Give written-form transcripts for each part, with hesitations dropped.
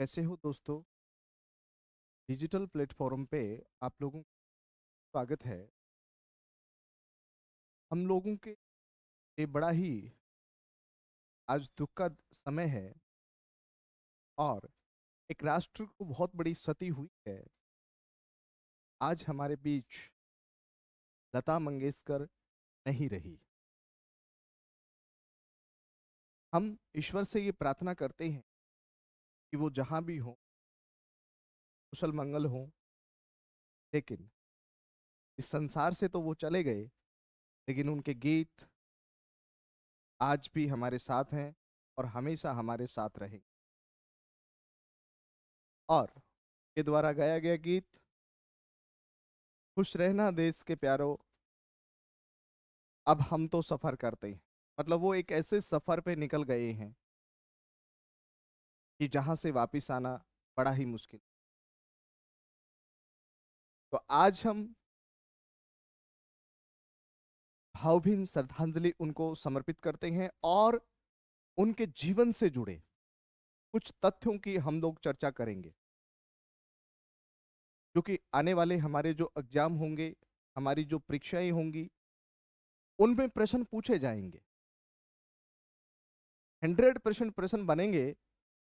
कैसे हो दोस्तों। डिजिटल प्लेटफॉर्म पे आप लोगों का स्वागत है। हम लोगों के ये बड़ा ही आज दुख का समय है और एक राष्ट्र को बहुत बड़ी क्षति हुई है। आज हमारे बीच लता मंगेशकर नहीं रही। हम ईश्वर से ये प्रार्थना करते हैं कि वो जहाँ भी हो कुशल मंगल हो, लेकिन इस संसार से तो वो चले गए, लेकिन उनके गीत आज भी हमारे साथ हैं और हमेशा हमारे साथ रहेंगे। और के द्वारा गाया गया गीत खुश रहना देश के प्यारो, अब हम तो सफर करते हैं। मतलब वो एक ऐसे सफर पे निकल गए हैं कि जहां से वापस आना बड़ा ही मुश्किल। तो आज हम भावभीनी श्रद्धांजलि उनको समर्पित करते हैं और उनके जीवन से जुड़े कुछ तथ्यों की हम लोग चर्चा करेंगे, क्योंकि आने वाले हमारे जो एग्जाम होंगे, हमारी जो परीक्षाएं होंगी, उनमें प्रश्न पूछे जाएंगे। 100% प्रश्न बनेंगे।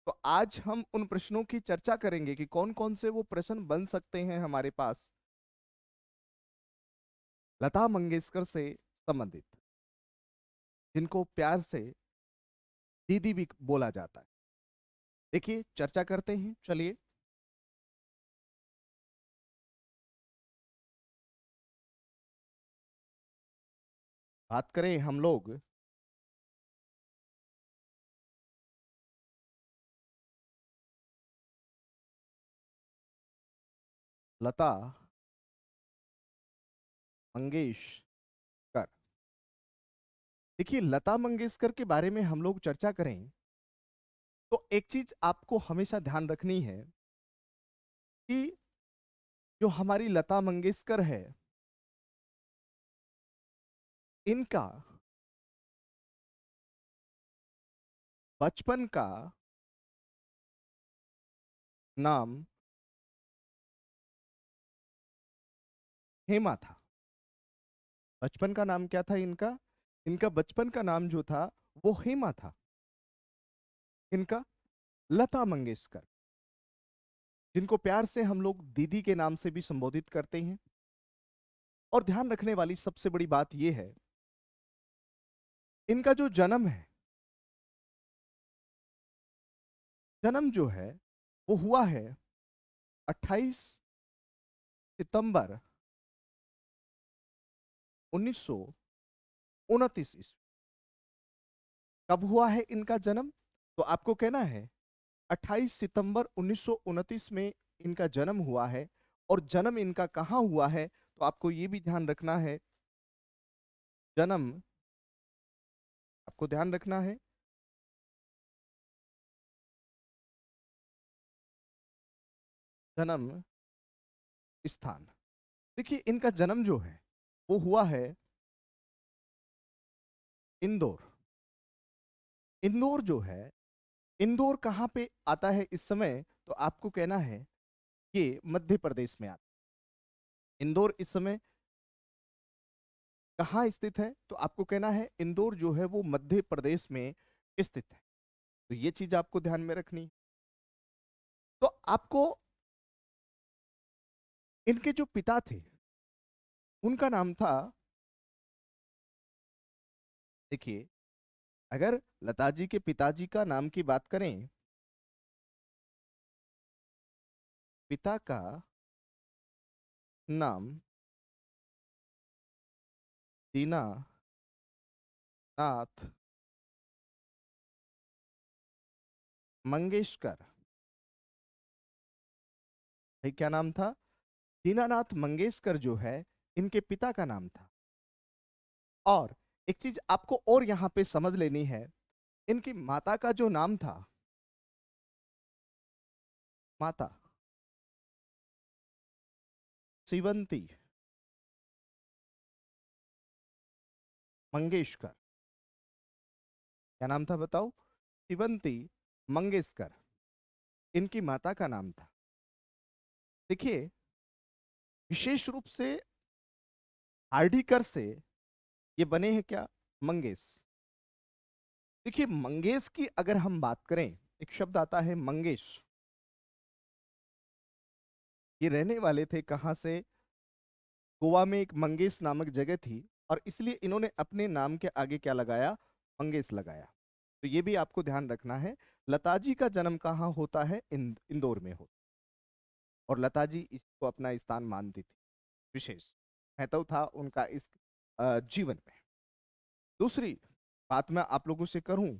तो आज हम उन प्रश्नों की चर्चा करेंगे कि कौन कौन से वो प्रश्न बन सकते हैं हमारे पास लता मंगेशकर से संबंधित, जिनको प्यार से दीदी भी बोला जाता है। देखिए, चर्चा करते हैं, चलिए। बात करें हम लोग लता मंगेशकर। देखिए, लता मंगेशकर के बारे में हम लोग चर्चा करें तो एक चीज आपको हमेशा ध्यान रखनी है कि जो हमारी लता मंगेशकर है, इनका बचपन का नाम हेमा था। बचपन का नाम क्या था इनका? इनका बचपन का नाम जो था वो हेमा था। इनका लता मंगेशकर, जिनको प्यार से हम लोग दीदी के नाम से भी संबोधित करते हैं। और ध्यान रखने वाली सबसे बड़ी बात यह है, इनका जो जन्म है, जन्म जो है वो हुआ है 28 सितंबर 1929 ईस्वी। कब हुआ है इनका जन्म? तो आपको कहना है 28 सितंबर 1929 में इनका जन्म हुआ है। और जन्म इनका कहाँ हुआ है, तो आपको ये भी ध्यान रखना है। जन्म आपको ध्यान रखना है, जन्म स्थान। देखिए, इनका जन्म जो है वो हुआ है इंदौर। इंदौर जो है, इंदौर कहाँ पे आता है इस समय, तो आपको कहना है ये मध्य प्रदेश में आता है। इंदौर इस समय कहाँ स्थित है, तो आपको कहना है इंदौर जो है वो मध्य प्रदेश में स्थित है। तो ये चीज आपको ध्यान में रखनी। तो आपको इनके जो पिता थे उनका नाम था, देखिए, अगर लता जी के पिताजी का नाम की बात करें, पिता का नाम दीनानाथ मंगेशकर। भाई, क्या नाम था? दीनानाथ मंगेशकर जो है इनके पिता का नाम था। और एक चीज आपको और यहां पे समझ लेनी है, इनकी माता का जो नाम था, माता शिवंती मंगेशकर। क्या नाम था बताओ? शिवंती मंगेशकर। इनकी माता का नाम था। देखिए, विशेष रूप से हार्डीकर से ये बने हैं क्या? मंगेश। देखिए, मंगेश की अगर हम बात करें, एक शब्द आता है मंगेश। ये रहने वाले थे कहाँ से? गोवा में एक मंगेश नामक जगह थी, और इसलिए इन्होंने अपने नाम के आगे क्या लगाया? मंगेश लगाया। तो ये भी आपको ध्यान रखना है। लता जी का जन्म कहाँ होता है? इंदौर में हो। और लता जी इसको अपना स्थान मानती थी, विशेष महत्व था उनका इस जीवन में। दूसरी बात मैं आप लोगों से करूं,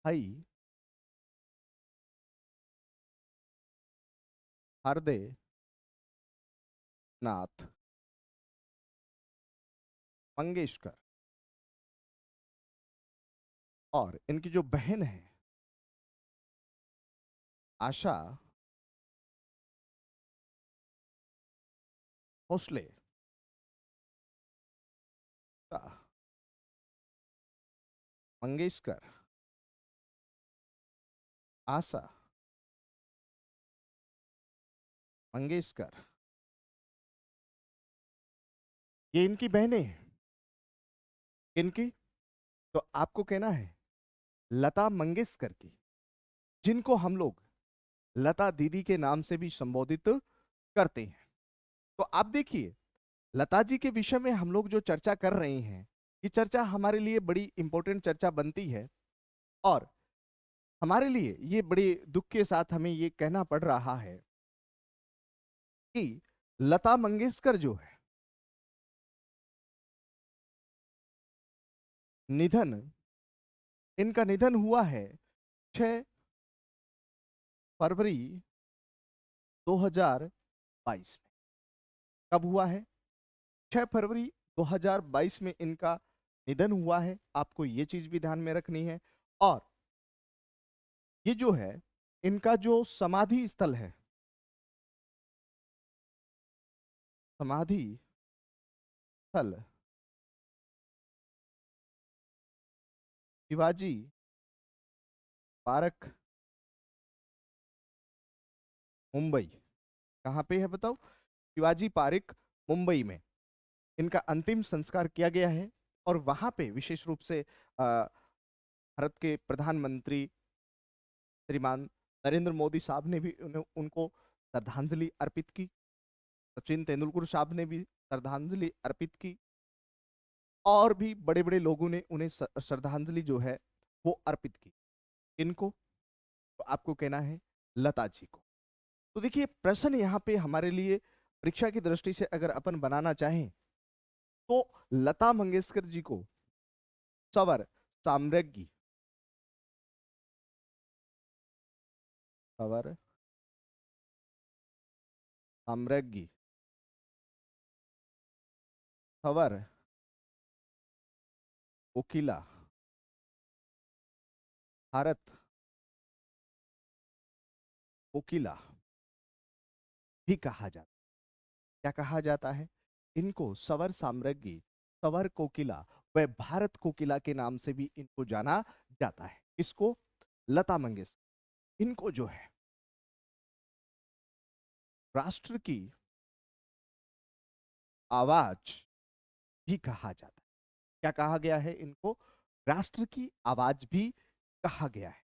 भाई हरदय नाथ मंगेशकर, और इनकी जो बहन है आशा भोसले का मंगेशकर, आशा मंगेशकर, ये इनकी बहनें हैं। इनकी, तो आपको कहना है लता मंगेशकर की, जिनको हम लोग लता दीदी के नाम से भी संबोधित करते हैं। तो आप देखिए, लता जी के विषय में हम लोग जो चर्चा कर रहे हैं, ये चर्चा हमारे लिए बड़ी इंपॉर्टेंट चर्चा बनती है। और हमारे लिए ये बड़े दुख के साथ हमें ये कहना पड़ रहा है कि लता मंगेशकर जो है, निधन, इनका निधन हुआ है 6 फरवरी 2022 में। कब हुआ है? 6 फरवरी 2022 में इनका निधन हुआ है। आपको ये चीज भी ध्यान में रखनी है। और ये जो है, इनका जो समाधि स्थल है, समाधि स्थल शिवाजी पार्क, मुंबई। कहाँ पे है बताओ? शिवाजी पार्क, मुंबई में इनका अंतिम संस्कार किया गया है। और वहां पे विशेष रूप से भारत के प्रधानमंत्री श्रीमान नरेंद्र मोदी साहब ने भी उन्हें उनको श्रद्धांजलि अर्पित की। सचिन तेंदुलकर साहब ने भी श्रद्धांजलि अर्पित की। और भी बड़े बड़े लोगों ने उन्हें श्रद्धांजलि जो है वो अर्पित की। इनको, तो आपको कहना है लता जी को। तो देखिए, प्रश्न यहाँ पे हमारे लिए परीक्षा की दृष्टि से अगर अपन बनाना चाहें, तो लता मंगेशकर जी को सवर साम्राज्ञी, सवर साम्राज्ञी, सवर कोकिला, भारत कोकिला भी कहा जाता है। क्या कहा जाता है? इनको सवर साम्राज्ञी, सवर कोकिला व भारत कोकिला के नाम से भी इनको जाना जाता है। इसको, लता मंगेशकर, इनको जो है राष्ट्र की आवाज भी कहा जाता है। क्या कहा गया है इनको? राष्ट्र की आवाज भी कहा गया है।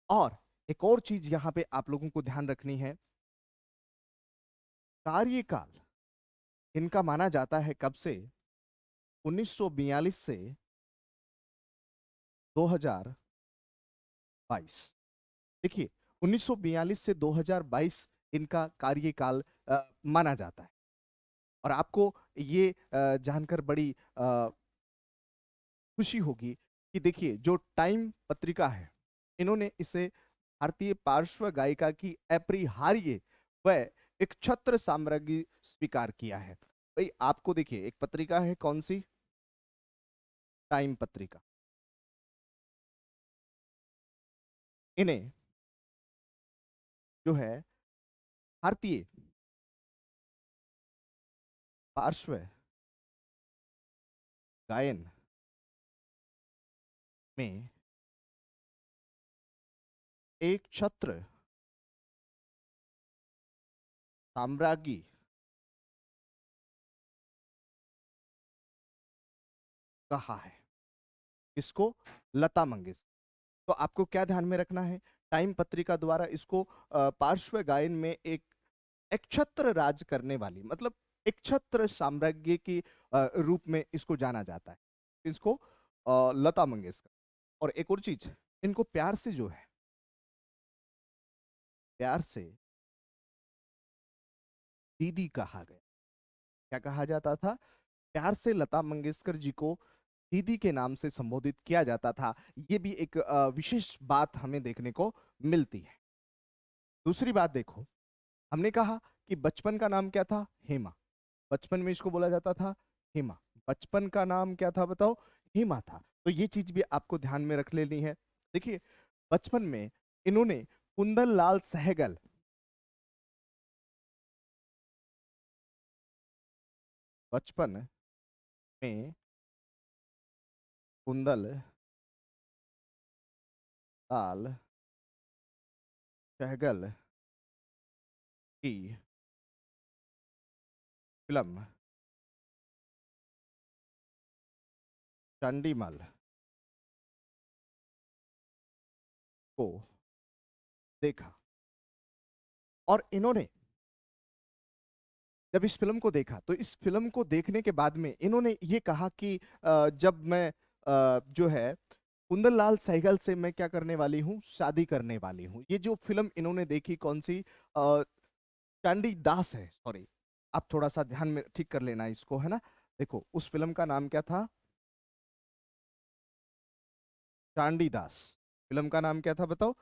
और एक और चीज यहां पे आप लोगों को ध्यान रखनी है, कार्यकाल इनका माना जाता है कब से? 1942 से 2022। देखिए, 1942 से 2022 इनका कार्यकाल माना जाता है। और आपको ये जानकर बड़ी खुशी होगी कि देखिए, जो टाइम पत्रिका है, इन्होंने इसे भारतीय पार्श्व गायिका की अपरिहार्य व एक छत्र साम्राज्ञी स्वीकार किया है। भाई आपको देखिए, एक पत्रिका है कौन सी? टाइम पत्रिका। इन्हें जो है भारतीय पार्श्व गायन में एक छत्र साम्राज्ञी कहा है। इसको लता मंगेशकर। तो आपको क्या ध्यान में रखना है, टाइम पत्रिका द्वारा इसको पार्श्व गायन में एक एकछत्र राज करने वाली, मतलब एकछत्र साम्राज्य की रूप में इसको जाना जाता है। इसको लता मंगेशकर। और एक और चीज, इनको प्यार से जो है, प्यार से दीदी कहा गया। क्या कहा जाता था? प्यार से लता मंगेशकर जी को दीदी के नाम से संबोधित किया जाता था। ये भी एक विशेष बात हमें देखने को मिलती है। दूसरी बात देखो, हमने कहा कि बचपन का नाम क्या था? हेमा। बचपन में इसको बोला जाता था हेमा। बचपन का नाम क्या था बताओ? हेमा था। तो ये चीज भी आपको ध्यान में रख लेनी है। देखिए, बचपन में इन्होंने कुंदन लाल सहगल, बचपन में कुंदन लाल सहगल की फिल्म चंडीमल को देखा। और इन्होंने जब इस फिल्म को देखा, तो इस फिल्म को देखने के बाद में इन्होंने ये कहा कि जब मैं जो है कुंदन सहगल से मैं क्या करने वाली हूँ? शादी करने वाली हूँ। ये जो फिल्म इन्होंने देखी कौन सी? चांडी दास है, सॉरी। आप थोड़ा सा ध्यान में ठीक कर लेना इसको, है ना। देखो, उस फिल्म का नाम क्या था? चांडी दास। फिल्म का नाम क्या था बताओ?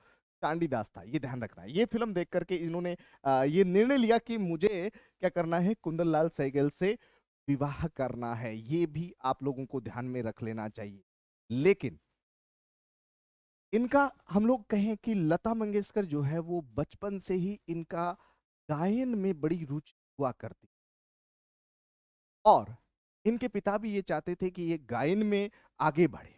चांडी दास था। ये ध्यान रखना है। ये फिल्म देख करके इन्होंने ये निर्णय लिया कि मुझे क्या करना है? कुंदन सहगल से विवाह करना है। ये भी आप लोगों को ध्यान में रख लेना चाहिए। लेकिन इनका, हम लोग कहें कि लता मंगेशकर जो है वो बचपन से ही इनका गायन में बड़ी रुचि हुआ करती। और इनके पिता भी ये चाहते थे कि ये गायन में आगे बढ़े,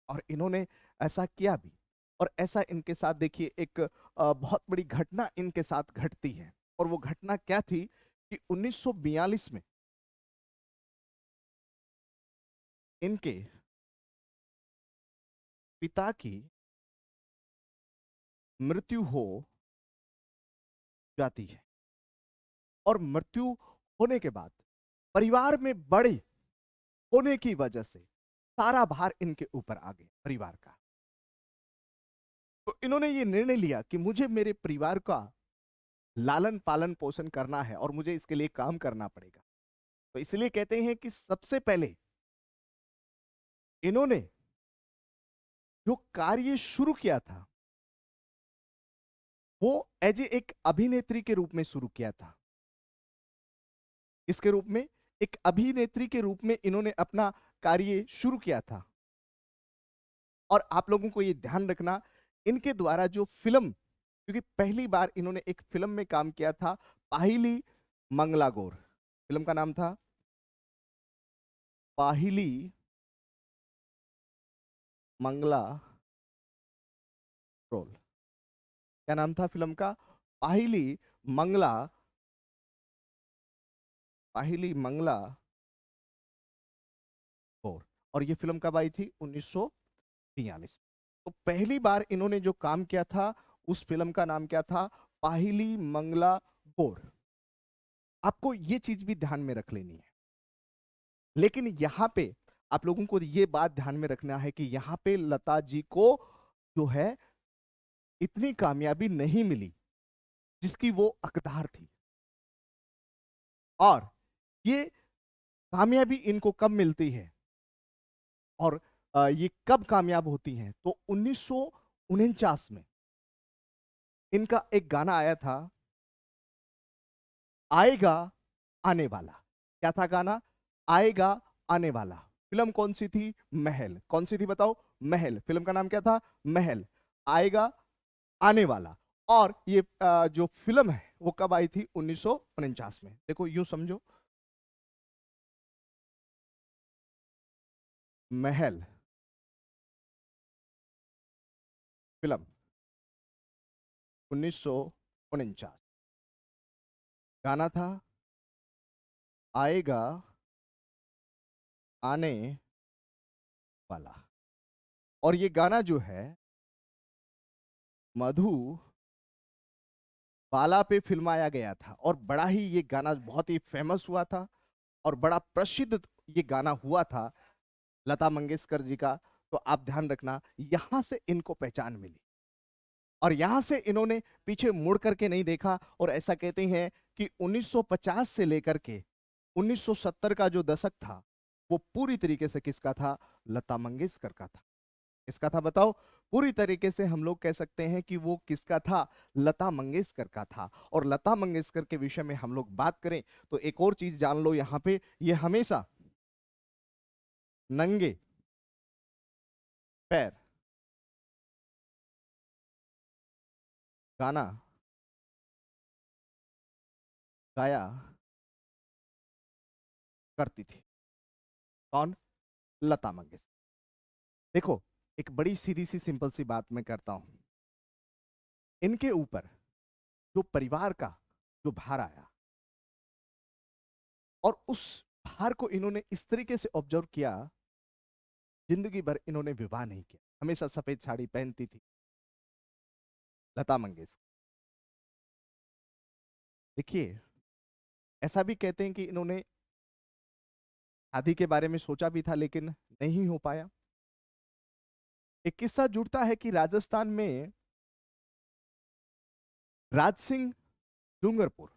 और इन्होंने ऐसा किया भी। और ऐसा इनके साथ देखिए एक बहुत बड़ी घटना इनके साथ घटती है। और वो घटना क्या थी कि 1942 में इनके पिता की मृत्यु हो जाती है। और मृत्यु होने के बाद परिवार में बड़े होने की वजह से सारा भार इनके ऊपर आ गया, परिवार का। तो इन्होंने ये निर्णय लिया कि मुझे मेरे परिवार का लालन पालन पोषण करना है और मुझे इसके लिए काम करना पड़ेगा। तो इसलिए कहते हैं कि सबसे पहले इन्होंने जो कार्य शुरू किया था वो एज ए एक अभिनेत्री के रूप में शुरू किया था। इसके रूप में, एक अभिनेत्री के रूप में इन्होंने अपना कार्य शुरू किया था। और आप लोगों को ये ध्यान रखना, इनके द्वारा जो फिल्म, क्योंकि पहली बार इन्होंने एक फिल्म में काम किया था, पाहिली मंगला गौर। फिल्म का नाम था पाहिली मंगला रोल। क्या नाम था फिल्म का? पाहिली मंगला, पाहिली मंगला गौर। और ये फिल्म कब आई थी? 1943। तो पहली बार इन्होंने जो काम किया था उस फिल्म का नाम क्या था? पाहिली मंगला गौर। आपको ये चीज भी ध्यान में रख लेनी है। लेकिन यहां पे आप लोगों को ये बात ध्यान में रखना है कि यहां पे लता जी को जो है इतनी कामयाबी नहीं मिली जिसकी वो हकदार थी। और ये कामयाबी इनको कब मिलती है और ये कब कामयाब होती हैं? तो 1949 में इनका एक गाना आया था, आएगा आने वाला। क्या था गाना? आएगा आने वाला। फिल्म कौन सी थी? महल। कौन सी थी बताओ? महल। फिल्म का नाम क्या था? महल। आएगा आने वाला। और ये जो फिल्म है वो कब आई थी? 1949 में। देखो, यूं समझो, महल फिल्म 1949। गाना था आएगा आने वाला। और ये गाना जो है मधु बाला पे फिल्माया गया था, और बड़ा ही ये गाना बहुत ही फेमस हुआ था और बड़ा प्रसिद्ध ये गाना हुआ था लता मंगेशकर जी का। तो आप ध्यान रखना, यहां से इनको पहचान मिली और यहां से इन्होंने पीछे मुड़ करके नहीं देखा। और ऐसा कहते हैं कि 1950 से लेकर के 1970 का जो दशक था वो पूरी तरीके से किसका था? लता मंगेशकर का था। किसका था बताओ? पूरी तरीके से हम लोग कह सकते हैं कि वो किसका था? लता मंगेशकर का था। और लता मंगेशकर के विषय में हम लोग बात करें तो एक और चीज जान लो, यहां पे ये हमेशा नंगे पैर गाना गाया करती थी। कौन? लता मंगेशकर। देखो, एक बड़ी सीधी सी सिंपल सी बात मैं करता हूं। इनके ऊपर जो परिवार का जो भार आया और उस भार को इन्होंने इस तरीके से ऑब्जर्व किया, जिंदगी भर इन्होंने विवाह नहीं किया, हमेशा सफेद साड़ी पहनती थी लता मंगेशकर। देखिए, ऐसा भी कहते हैं कि इन्होंने शादी के बारे में सोचा भी था लेकिन नहीं हो पाया। एक किस्सा जुड़ता है कि राजस्थान में राज सिंह डूंगरपुर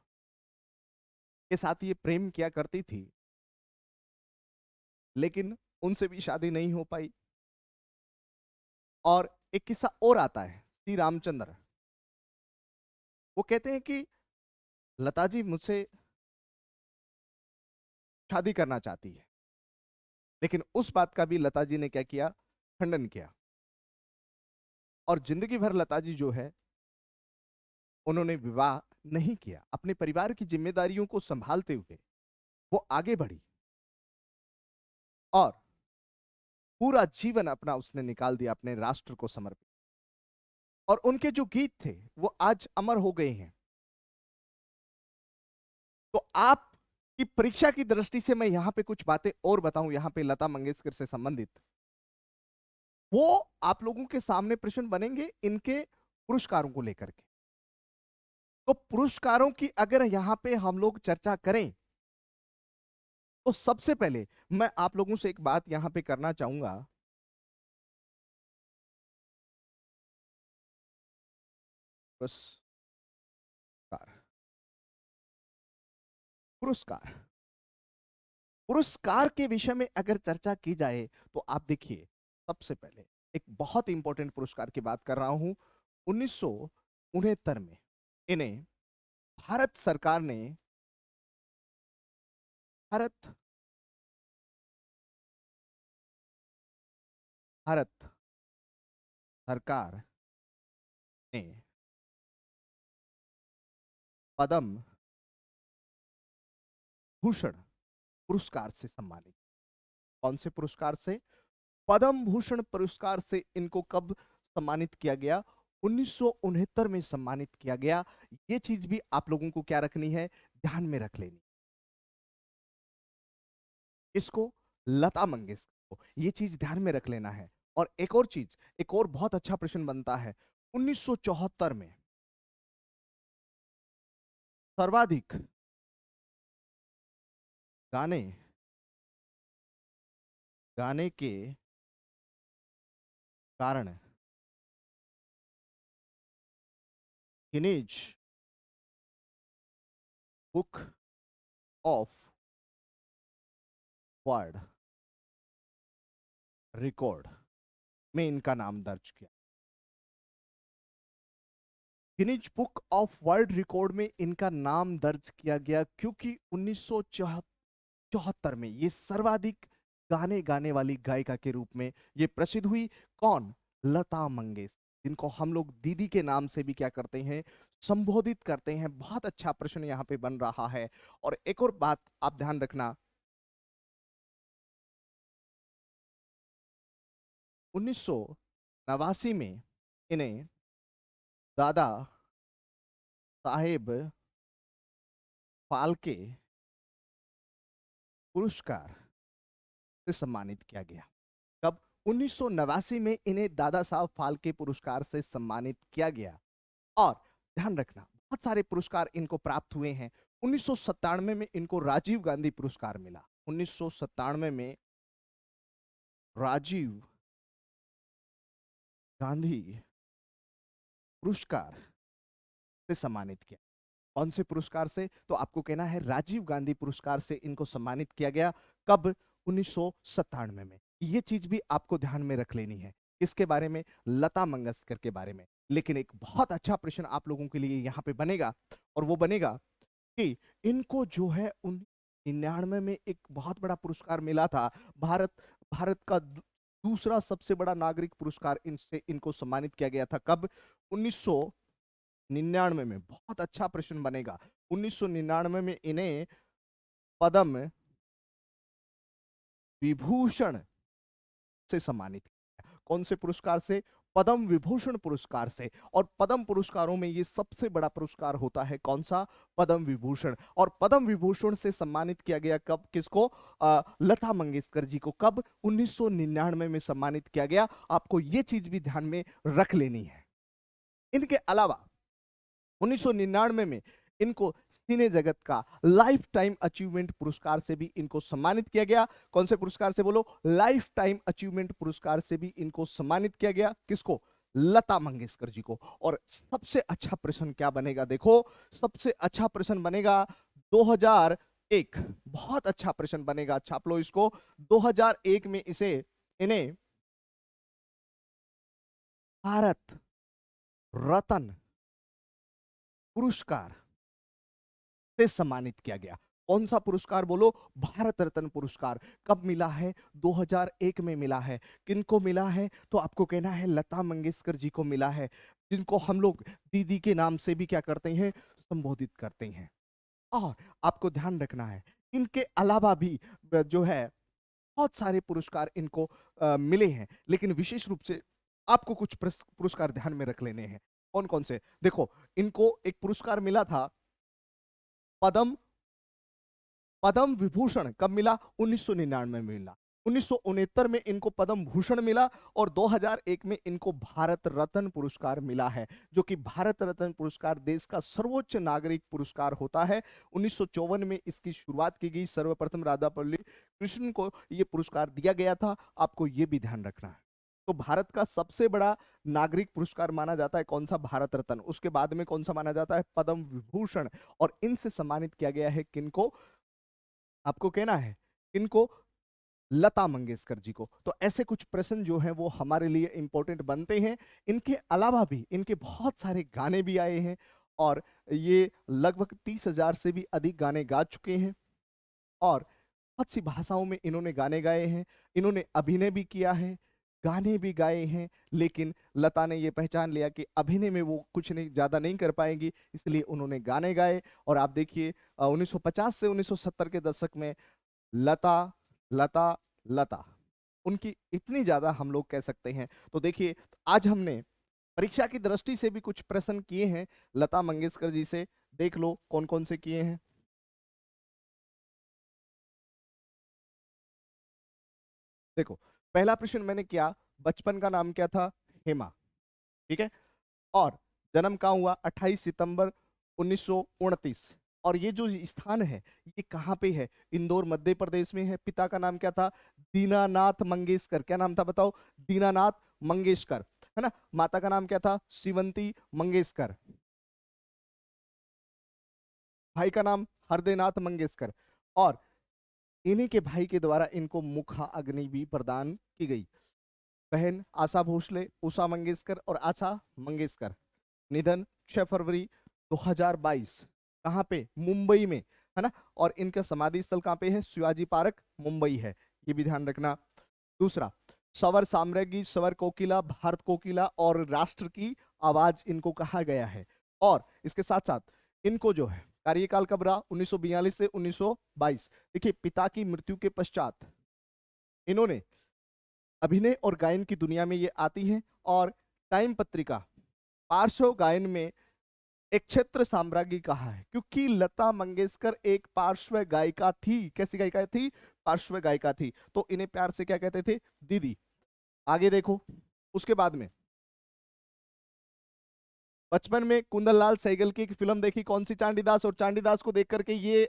के साथ ये प्रेम किया करती थी, लेकिन उनसे भी शादी नहीं हो पाई। और एक किस्सा और आता है श्री रामचंद्र। वो कहते हैं कि लता जी मुझसे शादी करना चाहती है, लेकिन उस बात का भी लता जी ने क्या किया? खंडन किया। और जिंदगी भर लता जी जो है उन्होंने विवाह नहीं किया, अपने परिवार की जिम्मेदारियों को संभालते हुए वो आगे बढ़ी और पूरा जीवन अपना उसने निकाल दिया अपने राष्ट्र को समर्पित। और उनके जो गीत थे वो आज अमर हो गए हैं। तो आप की परीक्षा की दृष्टि से मैं यहां पे कुछ बातें और बताऊं, यहां पे लता मंगेशकर से संबंधित, वो आप लोगों के सामने प्रश्न बनेंगे इनके पुरस्कारों को लेकर के। तो पुरस्कारों की अगर यहां पे हम लोग चर्चा करें तो सबसे पहले मैं आप लोगों से एक बात यहां पे करना चाहूंगा। पुरस्कार, पुरस्कार, पुरस्कार के विषय में अगर चर्चा की जाए तो आप देखिए, सबसे पहले एक बहुत इंपॉर्टेंट पुरस्कार की बात कर रहा हूं। 1969 में इन्हें भारत सरकार ने, भारत भारत सरकार ने पद्म भूषण पुरस्कार से सम्मानित। कौन से पुरस्कार से? पद्म भूषण पुरस्कार से इनको कब सम्मानित किया गया? 1969 में सम्मानित किया गया। ये चीज भी आप लोगों को क्या रखनी है? ध्यान में रख लेनी। इसको, लता मंगेशकर को ये चीज ध्यान में रख लेना है। और एक और चीज, एक और बहुत अच्छा प्रश्न बनता है। 1974 में सर्वाधिक गाने गाने के कारण Guinness book of world record में इनका नाम दर्ज किया। Guinness book of world record में इनका नाम दर्ज किया गया क्योंकि 1974 में ये सर्वाधिक गाने गाने वाली गायिका के रूप में ये प्रसिद्ध हुई। कौन? लता मंगेशकर, जिनको हम लोग दीदी के नाम से भी क्या करते हैं? संबोधित करते हैं। बहुत अच्छा प्रश्न यहाँ पे बन रहा है। और एक और बात आप ध्यान रखना, 1989 में इन्हें दादा साहेब फाल्के पुरस्कार से सम्मानित किया गया। कब? 1989 में इन्हें दादा साहब फाल्के पुरस्कार से सम्मानित किया गया। और ध्यान रखना, बहुत सारे पुरस्कार इनको प्राप्त हुए हैं। 1997 में इनको राजीव गांधी पुरस्कार मिला। 1997 में राजीव गांधी पुरस्कार से सम्मानित किया। कौन से पुरस्कार से? तो आपको कहना है राजीव गांधी पुरस्कार से इनको सम्मानित किया गया। कब? 1997 में। ये चीज भी आपको ध्यान में रख लेनी है। इसके बारे में, लता मंगेशकर के बारे में। लेकिन एक बहुत अच्छा प्रश्न आप लोगों के लिए यहाँ पे बनेगा, और वो बनेगा कि इनको जो है 1999 में एक बहुत बड़ा पुरस्कार मिला था। भारत भारत का दूसरा सबसे बड़ा नागरिक पुरस्कार इनसे इनको सम्मानित किया गया था। कब? 1999 में। बहुत अच्छा प्रश्न बनेगा। 1999 में इन्हें पद्म विभूषण से सम्मानित किया। कौन से पुरस्कार से? पद्म विभूषण पुरस्कार से। और पद्म पुरस्कारों में ये सबसे बड़ा पुरस्कार होता है। कौन सा? पद्म विभूषण। और पद्म विभूषण से सम्मानित किया गया कब? किसको? लता मंगेशकर जी को। कब? 1999 में सम्मानित किया गया। आपको ये चीज भी ध्यान में रख लेनी है। इनके अलावा 1999 में इनको सिने जगत का लाइफ टाइम अचीवमेंट पुरस्कार से भी इनको सम्मानित किया गया। कौन से पुरस्कार से? बोलो। लाइफ टाइम अचीवमेंट पुरस्कार से भी इनको सम्मानित किया गया। किसको? लता मंगेशकर जी को। और सबसे अच्छा प्रश्न क्या बनेगा? देखो, सबसे अच्छा प्रश्न बनेगा 2001। बहुत अच्छा प्रश्न बनेगा, छाप लो इसको। 2001 में इन्हें भारत रत्न पुरस्कार से सम्मानित किया गया। कौन सा पुरस्कार? बोलो। भारत रत्न पुरस्कार। कब मिला है? 2001 में मिला है। किनको मिला है? तो आपको कहना है लता मंगेशकर जी को मिला है, जिनको हम लोग दीदी के नाम से भी क्या करते हैं? संबोधित करते हैं। और आपको ध्यान रखना है, इनके अलावा भी जो है बहुत सारे पुरस्कार इनको मिले हैं। लेकिन विशेष रूप से आपको कुछ पुरस्कार ध्यान में रख लेने हैं। कौन कौन से? देखो, इनको एक पुरस्कार मिला था पद्म पद्म विभूषण। कब मिला? 1999 में मिला। 1969 में इनको पद्म भूषण मिला। और 2001 में इनको भारत रत्न पुरस्कार मिला है, जो कि भारत रत्न पुरस्कार देश का सर्वोच्च नागरिक पुरस्कार होता है। 1954 में इसकी शुरुआत की गई। सर्वप्रथम राधापल्ली कृष्णन को यह पुरस्कार दिया गया था। आपको यह भी ध्यान रखना है। तो भारत का सबसे बड़ा नागरिक पुरस्कार माना जाता है कौन सा? भारत रत्न। उसके बाद में कौन सा माना जाता है? पद्म विभूषण। और इनसे सम्मानित किया गया है किनको? आपको कहना है इनको लता मंगेशकर जी को। तो ऐसे कुछ प्रश्न जो हैं वो हमारे लिए इंपॉर्टेंट बनते हैं। इनके अलावा भी इनके बहुत सारे गाने भी आए हैं, और ये लगभग 30,000 से भी अधिक गाने गा चुके हैं, और बहुत सी भाषाओं में इन्होंने गाने गाए हैं। इन्होंने अभिनय भी किया है, गाने भी गाए हैं। लेकिन लता ने ये पहचान लिया कि अभिनय में वो कुछ नहीं ज़्यादा नहीं कर पाएंगी, इसलिए उन्होंने गाने गाए। और आप देखिए 1950 से 1970 के दशक में लता लता लता उनकी इतनी ज़्यादा हम लोग कह सकते हैं। तो देखिए, आज हमने परीक्षा की दृष्टि से भी कुछ प्रश्न किए हैं लता मंगेशकर जी से। देख लो कौन कौन से किए हैं। देखो, पहला प्रश्न मैंने किया, बचपन का नाम क्या था? हेमा। ठीक है। और जन्म कहाँ हुआ? 28 सितंबर 1929। और ये जो स्थान है ये कहाँ पे है? इंदौर मध्य प्रदेश में है। पिता का नाम क्या था? दीनानाथ मंगेशकर। क्या नाम था बताओ? दीनानाथ मंगेशकर, है ना। माता का नाम क्या था? शिवंती मंगेशकर। भाई का नाम हरदेनाथ मंगेशकर। और इन्हीं के भाई के द्वारा इनको मुखा अग्नि भी प्रदान की गई। बहन आशा भोसले, उषा मंगेशकर और आशा मंगेशकर। निधन 6 फरवरी 2022। कहाँ पे? मुंबई में, है ना। और इनका समाधि स्थल कहाँ पे है? शिवाजी पार्क, मुंबई है। ये भी ध्यान रखना। दूसरा, सवर साम्राज्ञी, सवर कोकिला, भारत कोकिला और राष्ट्र की आवाज इनको कहा गया है। और इसके साथ साथ इनको जो है कार्यकाल कब रहा? 1942 से 1922। देखिए, पिता की मृत्यु के पश्चात इन्होंने अभिनय और गायन की दुनिया में ये आती हैं, और टाइम पत्रिका पार्श्व गायन में एक क्षेत्र साम्राज्ञी कहा है, क्योंकि लता मंगेशकर एक पार्श्व गायिका थी। कैसी गायिका थी? पार्श्व गायिका थी। तो इन्हें प्यार से क्या कहते थे? दीदी। आगे देखो, उसके बाद में बचपन में कुंदनलाल सहगल की एक फिल्म देखी, कौन सी? चांडीदास। और चांडीदास को देख करके ये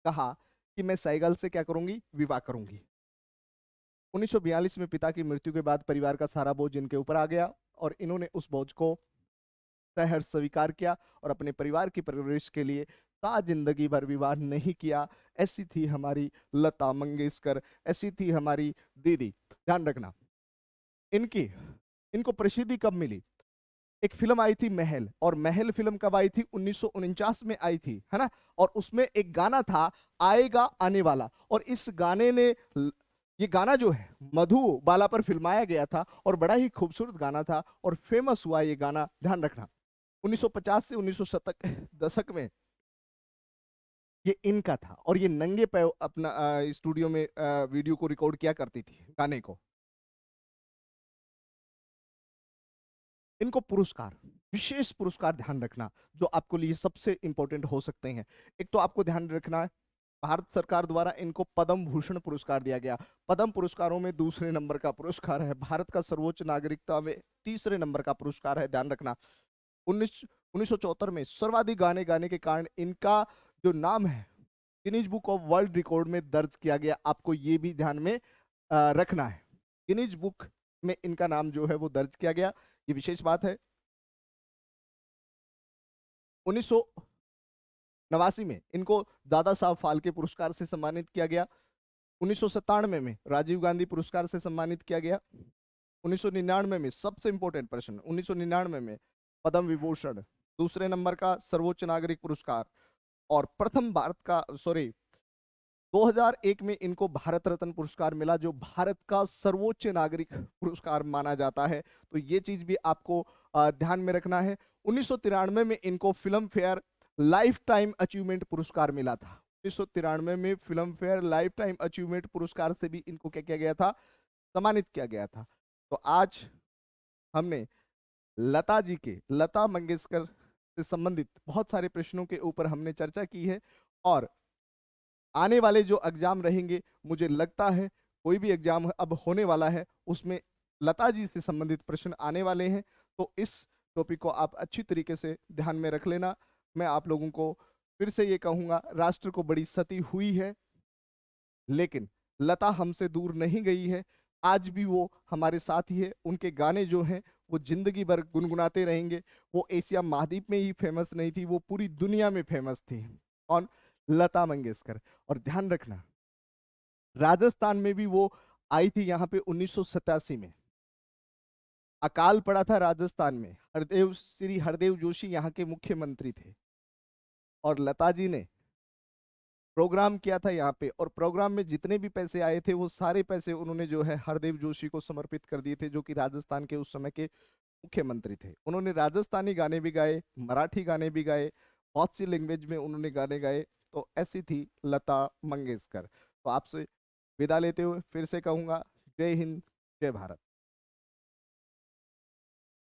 कहा कि मैं सहगल से क्या करूंगी? विवाह करूंगी। 1942 में पिता की मृत्यु के बाद परिवार का सारा बोझ इनके ऊपर आ गया और इन्होंने उस बोझ को सहर्ष स्वीकार किया और अपने परिवार की परवरिश के लिए ता जिंदगी भर विवाह नहीं किया। ऐसी थी हमारी लता मंगेशकर, ऐसी थी हमारी दीदी। ध्यान रखना, इनकी इनको प्रसिद्धि कब मिली? एक फिल्म आई थी महल, और महल फिल्म कब आई थी? 1949 में आई थी, है ना। और उसमें एक गाना था, आएगा आने वाला, और इस गाने ने ये गाना जो है मधुबाला पर फिल्माया गया था और बड़ा ही खूबसूरत गाना था और फेमस हुआ ये गाना। ध्यान रखना, 1950 से 1970 दशक में ये इनका था और ये नंगे पे अपना स्टूडियो में वीडियो को रिकॉर्ड किया करती थी गाने को। इनको पुरस्कार, विशेष पुरस्कार ध्यान रखना जो आपको लिए सबसे इंपॉर्टेंट हो सकते हैं। एक तो आपको ध्यान रखना है, भारत सरकार द्वारा इनको पद्म भूषण पुरस्कार दिया गया। पद्म पुरस्कारों में दूसरे नंबर का पुरस्कार है। भारत का सर्वोच्च नागरिकता में तीसरे नंबर का पुरस्कार है। ध्यान रखना, 1974 में सर्वाधिक गाने गाने के कारण इनका जो नाम है Guinness book of world record में दर्ज किया गया। आपको ये भी ध्यान में रखना है, गिनीज बुक में इनका नाम जो है वो दर्ज किया गया, ये विशेष बात है। 1989 में इनको दादा साहब फाल्के पुरस्कार से सम्मानित किया गया। 1997 में राजीव गांधी पुरस्कार से सम्मानित किया गया। 1999 में सबसे इंपॉर्टेंट प्रश्न, 1999 में पद्म विभूषण, दूसरे नंबर का सर्वोच्च नागरिक पुरस्कार, और प्रथम भारत का 2001 में इनको भारत रत्न पुरस्कार मिला जो भारत का सर्वोच्च नागरिक पुरस्कार माना जाता है। तो ये चीज भी आपको ध्यान में रखना है। 1993 में इनको film fair life time achievement पुरस्कार मिला था। 1993 में film fair life time achievement पुरस्कार से भी इनको क्या किया गया था? सम्मानित किया गया था। तो आज हमने लता जी के, लता मंगेशकर से संबंधित बहुत सारे प्रश्नों के ऊपर हमने चर्चा की है और आने वाले जो एग्जाम रहेंगे, मुझे लगता है कोई भी एग्जाम अब होने वाला है उसमें लता जी से संबंधित प्रश्न आने वाले हैं। तो इस टॉपिक को आप अच्छी तरीके से ध्यान में रख लेना। मैं आप लोगों को फिर से ये कहूंगा, राष्ट्र को बड़ी क्षति हुई है लेकिन लता हमसे दूर नहीं गई है। आज भी वो हमारे साथ ही है। उनके गाने जो हैं वो जिंदगी भर गुनगुनाते रहेंगे। वो एशिया महाद्वीप में ही फेमस नहीं थी, वो पूरी दुनिया में फेमस थी। और लता मंगेशकर, और ध्यान रखना राजस्थान में भी वो आई थी यहाँ पे 1987 में। अकाल पड़ा था राजस्थान में, हरदेव श्री हरदेव जोशी यहाँ के मुख्यमंत्री थे और लता जी ने प्रोग्राम किया था यहाँ पे, और प्रोग्राम में जितने भी पैसे आए थे वो सारे पैसे उन्होंने जो है हरदेव जोशी को समर्पित कर दिए थे, जो कि राजस्थान के उस समय के मुख्यमंत्री थे। उन्होंने राजस्थानी गाने भी गाए, मराठी गाने भी गाए, बहुत सी लैंग्वेज में उन्होंने गाने गाए। तो ऐसी थी लता मंगेशकर। तो आपसे विदा लेते हुए फिर से कहूंगा, जय हिंद, जय भारत।